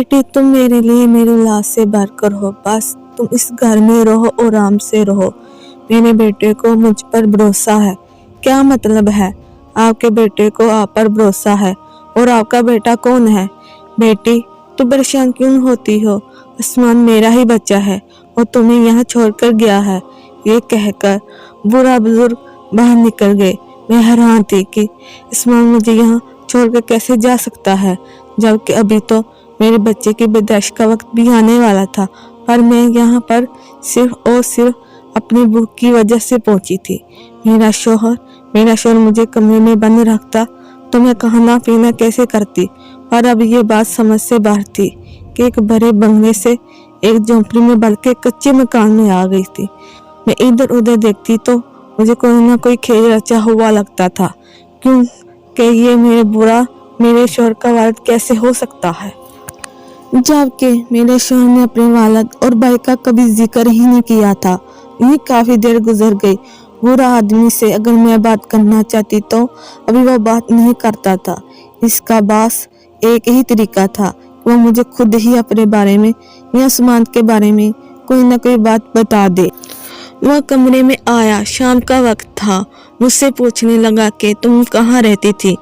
बेटी तुम मेरे लिए मेरी लाश से बढ़कर हो, बस तुम इस घर में रहो और आराम से रहो। मेरे बेटे को मुझ पर भरोसा है। क्या मतलब है? आपके बेटे को आप पर भरोसा है और आपका बेटा कौन है? बेटी तू परेशान क्यों होती हो? आसमान मेरा ही बच्चा है और तुम्हें यहाँ छोड़कर गया है। ये कहकर बूढ़ा बुजुर्ग बाहर निकल गए। मैं हैरान थी कि आसमान मुझे यहाँ छोड़कर कैसे जा सकता है, जबकि अभी तो मेरे बच्चे की पैदाइश का वक्त भी आने वाला था। पर मैं यहाँ पर सिर्फ और सिर्फ अपनी भूख की वजह से पहुंची थी। मेरा शोहर मुझे कमरे में बंद रखता तो मैं खाना पीना कैसे करती। पर अब ये बात समझ से बाहर थी कि एक बड़े बंगले से एक झोंपड़ी में बल्कि कच्चे मकान में आ गई थी। मैं इधर उधर देखती तो मुझे कोई ना कोई खेल रचा हुआ लगता था, क्योंकि ये मेरे शोहर का वालिद कैसे हो सकता है, जबकि मेरे शोहर ने अपने वालिद और भाई का कभी जिक्र ही नहीं किया था। ये काफी देर गुजर गई। बुरा आदमी से अगर मैं बात करना चाहती तो अभी वो बात नहीं करता था। इसका बस एक ही तरीका था, वो मुझे खुद ही अपने बारे में या आसमान के बारे में कोई ना कोई बात बता दे। वह कमरे में आया, शाम का वक्त था। मुझसे पूछने लगा कि तुम कहाँ रहती थी।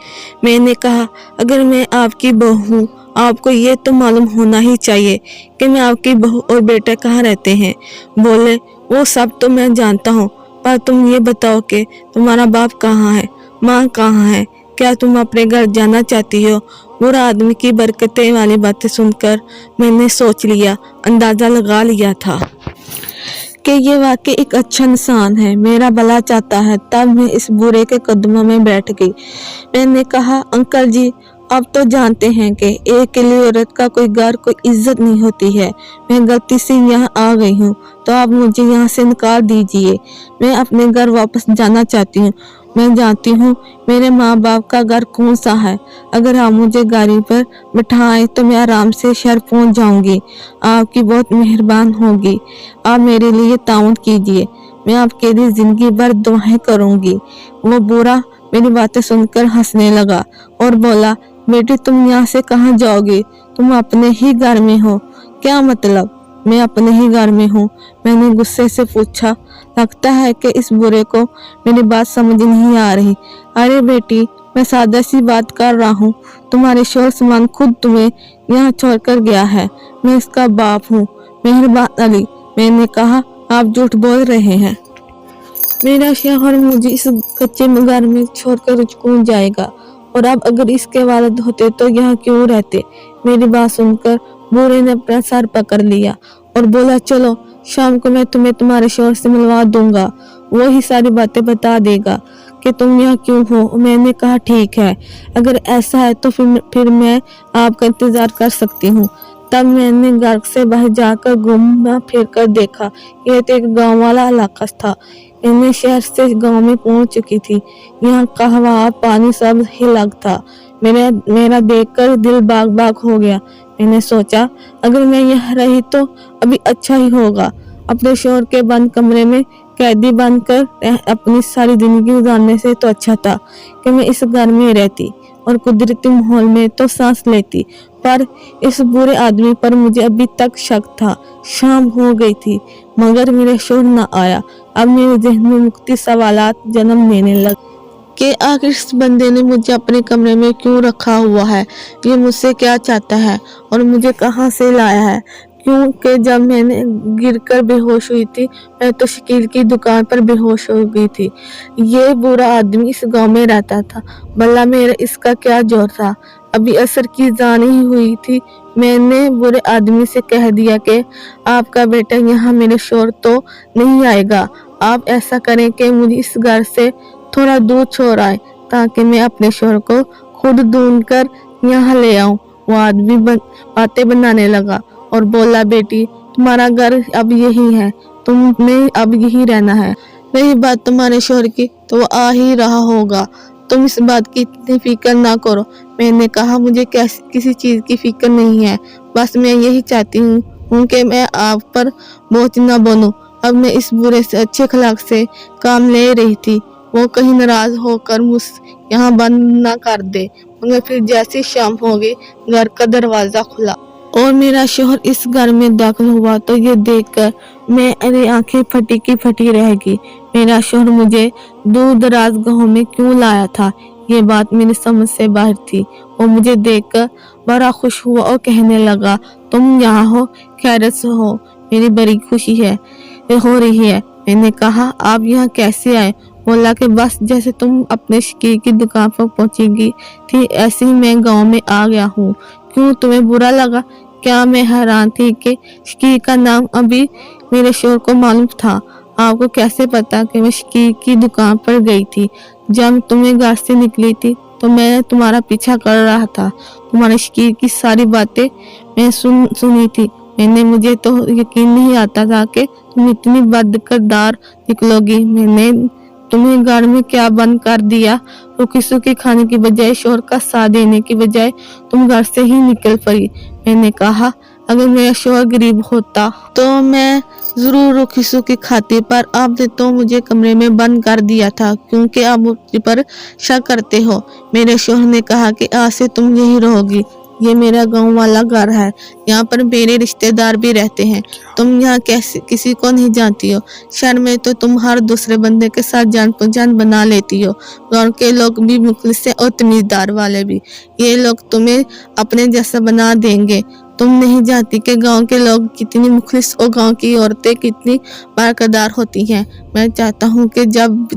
मैंने कहा अगर मैं आपकी बहू हूँ, आपको ये तो मालूम होना ही चाहिए कि मैं आपकी बहू और बेटे कहाँ रहते हैं। बोले वो सब तो मैं जानता हूँ, पर तुम ये बताओ कि तुम्हारा बाप कहाँ है, माँ कहाँ है, क्या तुम अपने घर जाना चाहती हो? बुरा आदमी की बरकतें वाली बातें सुनकर मैंने सोच लिया, अंदाजा लगा लिया था कि ये वाकई एक अच्छा इंसान है, मेरा भला चाहता है। तब मैं इस बुरे के कदमों में बैठ गई। मैंने कहा अंकल जी, अब तो जानते हैं कि एक अकेली औरत का कोई घर कोई इज्जत नहीं होती है। मैं गलती से यहाँ आ गई हूँ तो आप मुझे यहाँ से निकाल दीजिए। मैं अपने घर वापस जाना चाहती हूँ। मैं जानती हूँ मेरे माँ बाप का घर कौन सा है। अगर आप मुझे गाड़ी पर बिठाएं तो मैं आराम से शहर पहुँच जाऊंगी। आपकी बहुत मेहरबान होगी। आप मेरे लिए ताउन कीजिए, मैं आपके लिए जिंदगी भर दुआएं करूंगी। वो बुरा मेरी बातें सुनकर हंसने लगा और बोला बेटी तुम यहाँ से कहाँ जाओगी? तुम अपने ही घर में हो। क्या मतलब? मैं अपने ही घर में हूँ। मैंने गुस्से से पूछा। लगता है कि इस बुरे को मेरी बात समझ नहीं आ रही। अरे बेटी मैं सादा सी बात कर रहा हूँ। तुम्हारे शोहर समान खुद तुम्हें यहाँ छोड़कर गया है। मैं इसका बाप हूँ, मेहरबान अली। मैंने कहा आप झूठ बोल रहे हैं। मेरा शोहर मुझे इस कच्चे घर में छोड़कर कौन जाएगा, और अब अगर इसके वालिद होते तो यहाँ क्यों रहते? मेरी बात सुनकर बूढ़े ने अपना सर पकड़ लिया और बोला चलो शाम को मैं तुम्हें तुम्हारे शोहर से मिलवा दूंगा। वो ही सारी बातें बता देगा कि तुम यहाँ क्यों हो। मैंने कहा ठीक है, अगर ऐसा है तो फिर मैं आपका इंतजार कर सकती हूँ। तब मैंने घर से बाहर जाकर घूमा फिर कर देखा। यह तो एक गांव वाला इलाका था। मैं शहर से गांव में पहुंच चुकी थी। यहाँ का हवा पानी सब ही अलग था। मेरा देखकर दिल बाग बाग हो गया। मैंने सोचा अगर मैं यहाँ रही तो अभी अच्छा ही होगा। अपने शोहर के बंद कमरे में कैदी बनकर अपनी सारी जिंदगी गुजारने से तो अच्छा था कि मैं इस घर में रहती और कुदरती माहौल में तो सांस लेती। पर इस बुरे आदमी पर मुझे अभी तक शक था। शाम हो गई थी मगर मेरा शोहर न आया। अब मेरे जहन में मुख्तलिफ सवालात जन्म लेने लगे कि आखिर इस बंदे ने मुझे अपने कमरे में क्यों रखा हुआ है, ये मुझसे क्या चाहता है और मुझे कहाँ से लाया है। क्योंकि जब मैंने गिरकर बेहोश हुई थी मैं तो शकील की दुकान पर बेहोश हो गई थी। ये बुरा आदमी इस गांव में रहता था, भला मेरा इसका क्या जोर था। अभी असर की जान ही हुई थी। मैंने बुरे आदमी से कह दिया कि आपका बेटा यहाँ मेरे शोहर तो नहीं आएगा। आप ऐसा करें कि मुझे इस घर से थोड़ा दूर छोड़ आए ताकि मैं अपने शोहर को खुद ढूंढ कर यहाँ ले आऊं। वो आदमी बातें बनाने लगा और बोला बेटी तुम्हारा घर अब यही है, तुम्हें अब यही रहना है। रही बात तुम्हारे शोहर की तो वो आ ही रहा होगा, तुम इस बात की इतनी फिक्र ना करो। मैंने कहा मुझे किसी चीज की फिक्र नहीं है, बस मैं यही चाहती हूँ कि मैं आप पर बोझ न बनूं। अब मैं इस बुरे से अच्छे अखलाक से काम ले रही थी। वो कहीं नाराज होकर मुझ यहाँ बंद ना कर दे। मगर फिर जैसी शाम हो गई घर का दरवाजा खुला। और मेरा शोहर इस घर में दाखिल हुआ तो ये देखकर मेरी आंखें फटी की फटी रह गई। मेरा शोहर मुझे दूर दराज गांव में क्यों लाया था, ये बात मेरी समझ से बाहर थी। वो मुझे देखकर बड़ा खुश हुआ और कहने लगा, तुम यहाँ हो, खैरियत से हो, मेरी बड़ी खुशी है हो रही है। मैंने कहा, आप यहाँ कैसे आए? बोला कि बस जैसे तुम अपने शकीर की दुकान पर पहुंचेगी थी ऐसे ही मैं गांव में आ गया हूँ। क्यों, तुम्हें बुरा लगा क्या? मैं हैरान थी कि शकीर का नाम अभी मेरे शोहर को मालूम था। आपको कैसे पता कि मैं शकीर की दुकान पर गई थी? जब तुम्हें घर से निकली थी तो मैं तुम्हारा पीछा कर रहा था। तुम्हारे शकीर की सारी बातें मैं सुनी थी। मुझे तो यकीन नहीं आता था कि तुम इतनी बदकिरदार निकलोगी। मैंने तुम्हें घर में क्या बंद कर दिया? रूखी सूखी खाने की बजाय, शोहर का साथ देने की बजाय तुम घर से ही निकल पड़ी। मैंने कहा, अगर मेरा शोहर गरीब होता तो मैं जरूर रूखी सूखी खाती, पर आपने तो मुझे कमरे में बंद कर दिया था क्योंकि आप मुझ पर शक करते हो। मेरे शोहर ने कहा कि आज से तुम यहीं रहोगी। ये मेरा गांव वाला घर है, यहाँ पर मेरे रिश्तेदार भी रहते हैं। तुम यहाँ कैसे किसी को नहीं जानती हो। शहर में तो तुम हर दूसरे बंदे के साथ जान पहचान बना लेती हो। गांव के लोग भी मुखलिस और तमीजदार वाले भी। ये लोग तुम्हें अपने जैसा बना देंगे। तुम नहीं जानती कि गांव के लोग कितनी मुखलिस और गांव की औरतें कितनी बारकदार होती हैं। मैं चाहता हूँ कि जब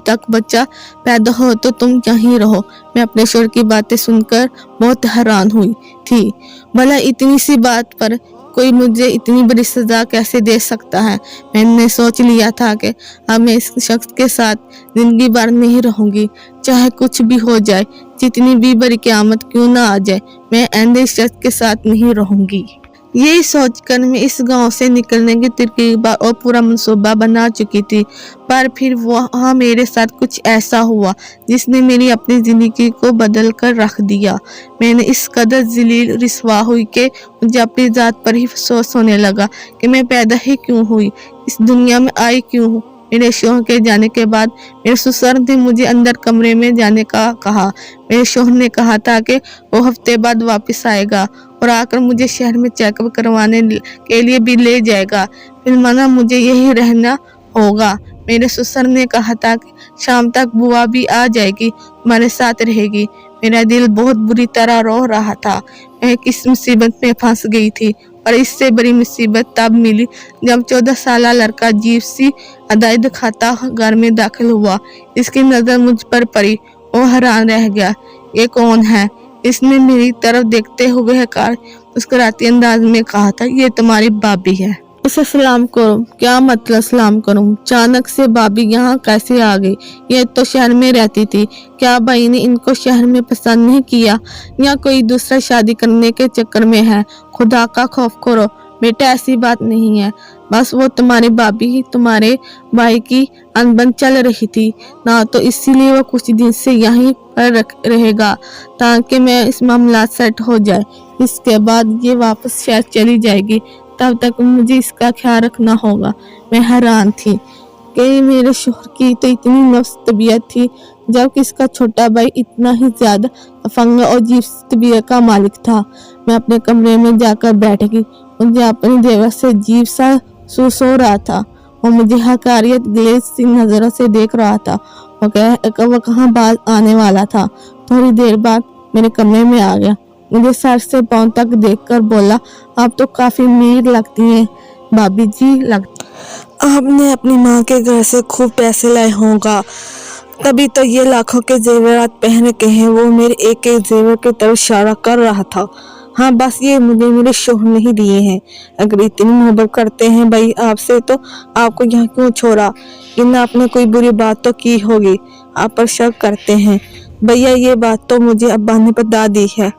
तक बच्चा पैदा हो तो तुम यहीं रहो। मैं अपने शोहर की बातें सुनकर बहुत हैरान हुई थी। भला इतनी सी बात पर कोई मुझे इतनी बड़ी सजा कैसे दे सकता है? मैंने सोच लिया था कि अब मैं इस शख्स के साथ जिंदगी भर नहीं रहूंगी, चाहे कुछ भी हो जाए, जितनी भी बड़ी क़यामत क्यों ना आ जाए, मैं ऐसे शख्स के साथ नहीं रहूंगी। यही सोचकर मैं इस गांव से निकलने की तरकीब और पूरा मंसूबा बना चुकी थी, पर फिर वहाँ मेरे साथ कुछ ऐसा हुआ जिसने मेरी अपनी ज़िंदगी को बदल कर रख दिया। मैंने इस कदर ज़लील रिस्वा हुई कि मुझे अपनी ज़ात पर ही अफसोस होने लगा कि मैं पैदा ही क्यों हुई, इस दुनिया में आई क्यों हूँ। मेरे शोहर के जाने के बाद मेरे ससुर ने मुझे अंदर कमरे में जाने का कहा। मेरे शोहर ने कहा था कि वो हफ्ते बाद वापस आएगा और आकर मुझे शहर में चेकअप करवाने के लिए भी ले जाएगा। फिर माना मुझे यही रहना होगा। मेरे ससुर ने कहा था कि शाम तक बुआ भी आ जाएगी, हमारे साथ रहेगी। मेरा दिल बहुत बुरी तरह रो रहा था। मैं किस मुसीबत में फंस गई थी, और इससे बड़ी मुसीबत तब मिली जब 14 साल लड़का अजीब सी अदाई दिखाता घर में दाखिल हुआ। इसकी नज़र मुझ पर पड़ी। वो हैरान रह गया, ये कौन है? इसने मेरी तरफ देखते हुए मुस्कुराते अंदाज में कहा था, ये तुम्हारी भाभी है। उसे सलाम करो। क्या मतलब सलाम करूं? अचानक से भाभी यहाँ कैसे आ गई? ये तो शहर में रहती थी। क्या भाई ने इनको शहर में पसंद नहीं किया या कोई दूसरा शादी करने के चक्कर में है? खुदा का खौफ करो बेटा, ऐसी बात नहीं है। बस वो तुम्हारी भाभी ही तुम्हारे भाई की अनबन चल रही थी ना, तो इसीलिए वो कुछ दिन से यहीं पर रहेगा ताकि मैं इस मामला सेट हो जाए। इसके बाद ये वापस शहर चली जाएगी, तब तक मुझे इसका ख्याल रखना होगा। मैं हैरान थी कि मेरे शोहर की तो इतनी नफ्स तबीयत थी, जबकि इसका छोटा भाई इतना ही ज्यादा अफंग और अजीब तबीयत का मालिक था। मैं अपने कमरे में जाकर बैठ गई। मुझे अपनी देवर से अजीब सा सो रहा था। वो मुझे हकारियत गिलेज सी नजरों से देख रहा था। वो कहाँ बाज आने वाला था। थोड़ी देर बाद मेरे कमरे में आ गया। मुझे सर से पांव तक देखकर बोला, आप तो काफी अमीर लगती हैं भाभी जी। आपने अपनी माँ के घर से खूब पैसे लाए होगा, तभी तो ये लाखों के जेवरात पहन के हैं। वो मेरे एक एक जेवर की तरफ इशारा कर रहा था। हाँ, बस ये मुझे मेरे शोहर ने ही दिए हैं। अगर इतनी मोहब्बत करते हैं भाई आपसे, तो आपको यहाँ क्यों छोड़ा? इन आपने कोई बुरी बात तो की होगी, आप पर शक करते हैं। भैया, ये बात तो मुझे अब्बा ने बता दी है,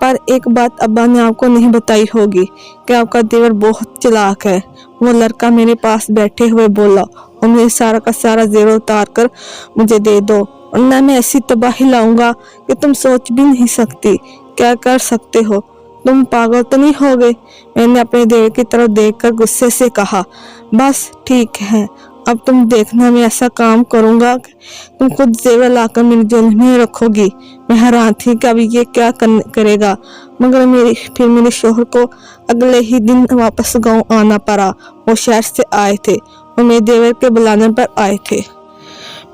पर एक बात अब्बा ने आपको नहीं बताई होगी कि आपका देवर बहुत चालाक है। वो लड़का मेरे पास बैठे हुए बोला, और मेरे सारा का सारा जेवर उतार कर मुझे दे दो, वरना मैं ऐसी तबाही लाऊंगा कि तुम सोच भी नहीं सकती। क्या कर सकते हो? तुम पागल तो नहीं हो गए? मैंने अपने देवर की तरफ देखकर गुस्से से कहा, बस ठीक है, अब तुम देखना मैं ऐसा काम करूंगा कि तुम खुद जेवर लाकर मेरी झोली में रखोगी। मैं हैरान थी कि अब ये क्या करेगा, मगर मेरे शोहर को अगले ही दिन वापस गांव आना पड़ा। वो शहर से आए थे और मेरे देवर के बुलाने पर आए थे।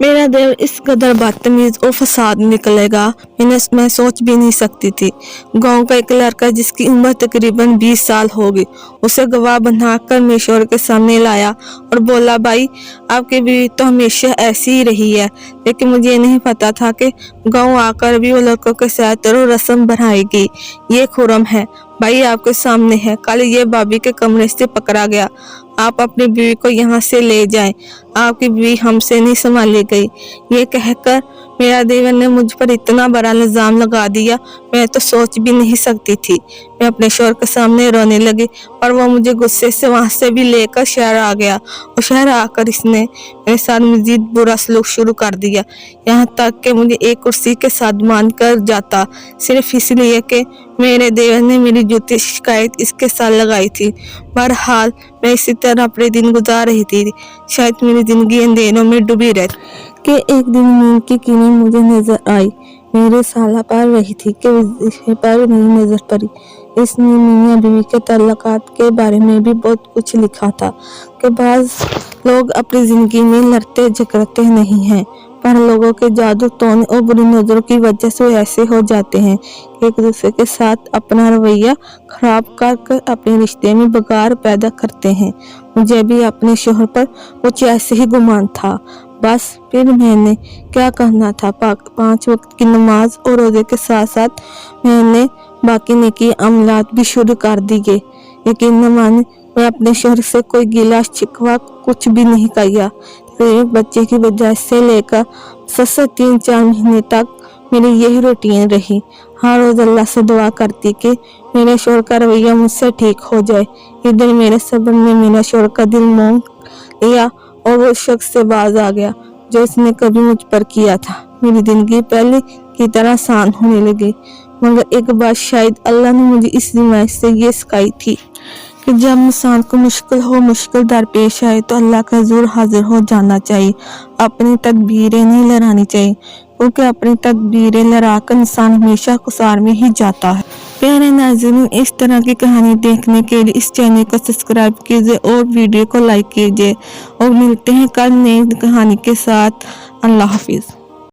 मेरा देवर इस कदर बदतमीज और फसाद निकलेगा मैं सोच भी नहीं सकती थी। गांव का एक लड़का जिसकी उम्र तकरीबन 20 साल होगी, उसे गवाह बनाकर मेरे शोहर के सामने लाया और बोला, भाई आपकी बीवी तो हमेशा ऐसी ही रही है, लेकिन मुझे ये नहीं पता था कि गांव आकर भी वो लड़कों के साथ रस्म बढ़ाएगी। ये खुरम है, भाई आपके सामने है। कल ये भाभी के कमरे से पकड़ा गया। आप अपनी बीवी को यहाँ से ले जाएं, आपकी बीवी हमसे नहीं संभाली गई। ये कहकर मेरा देवर ने मुझ पर इतना बड़ा इल्जाम लगा दिया, मैं तो सोच भी नहीं सकती थी। मैं अपने शोहर के सामने रोने लगी और वो मुझे गुस्से से वहां से भी लेकर शहर आ गया और शहर आकर इसने मेरे साथ मजीद बुरा सलूक शुरू कर दिया, यहाँ तक कि मुझे एक कुर्सी के साथ बांध कर जाता, सिर्फ इसलिए कि मेरे देवर ने मेरी झूठी शिकायत इसके साथ लगाई थी। बहरहाल मैं इसी तरह अपने दिन गुजार रही थी। शायद मेरी जिंदगी अंधेरों में डूबी रहती कि एक दिन नींद की किरण मुझे नजर आई। मेरे साला पढ़ रही थी कि विषय पर मेरी नजर पड़ी। इसने मियां बीवी के ताल्लुकात के बारे में भी बहुत कुछ लिखा था कि बाज लोग अपनी जिंदगी में लड़ते झगड़ते नहीं हैं, पर लोगों के जादू टोने और बुरी नजरों की वजह से ऐसे हो जाते हैं कि एक दूसरे के साथ अपना रवैया खराब कर अपने रिश्ते में बिगाड़ पैदा करते हैं। मुझे भी अपने शोहर पर कुछ ऐसे ही गुमान था। बस फिर मैंने क्या करना था, 5 वक्त की नमाज और रोजे के साथ साथ मैंने बाकी नेकी अमलात भी शुरू कर दिए। यकीन न माने मैं अपने शोहर से कोई गिला शिकवा कुछ भी नहीं किया। एक बच्चे की वजह से लेकर 3-4 महीने तक मेरी यही रूटीन रही। हर रोज अल्लाह से दुआ करती कि मेरे शोहर का रवैया मुझसे ठीक हो जाए। इधर मेरे सब्र ने मेरा शोहर का दिल मोह लिया और वो शख्स से बाज आ गया जो इसने कभी मुझ पर किया था। मेरी जिंदगी पहले की तरह आसान होने लगी, मगर एक बात शायद अल्लाह ने मुझे इस जिम्मेदारी से ये सिखाई थी कि जब इंसान को मुश्किल दरपेश आए तो अल्लाह का हुजूर हाजिर हो जाना चाहिए। अपनी तदबीरें नहीं लड़ानी चाहिए, क्योंकि अपनी तदबीरें लड़ाकर इंसान हमेशा खुसार में ही जाता है। प्यारे नाज़रीन, इस तरह की कहानी देखने के लिए इस चैनल को सब्सक्राइब कीजिए और वीडियो को लाइक कीजिए और मिलते हैं कल नई कहानी के साथ। अल्लाह हाफिज।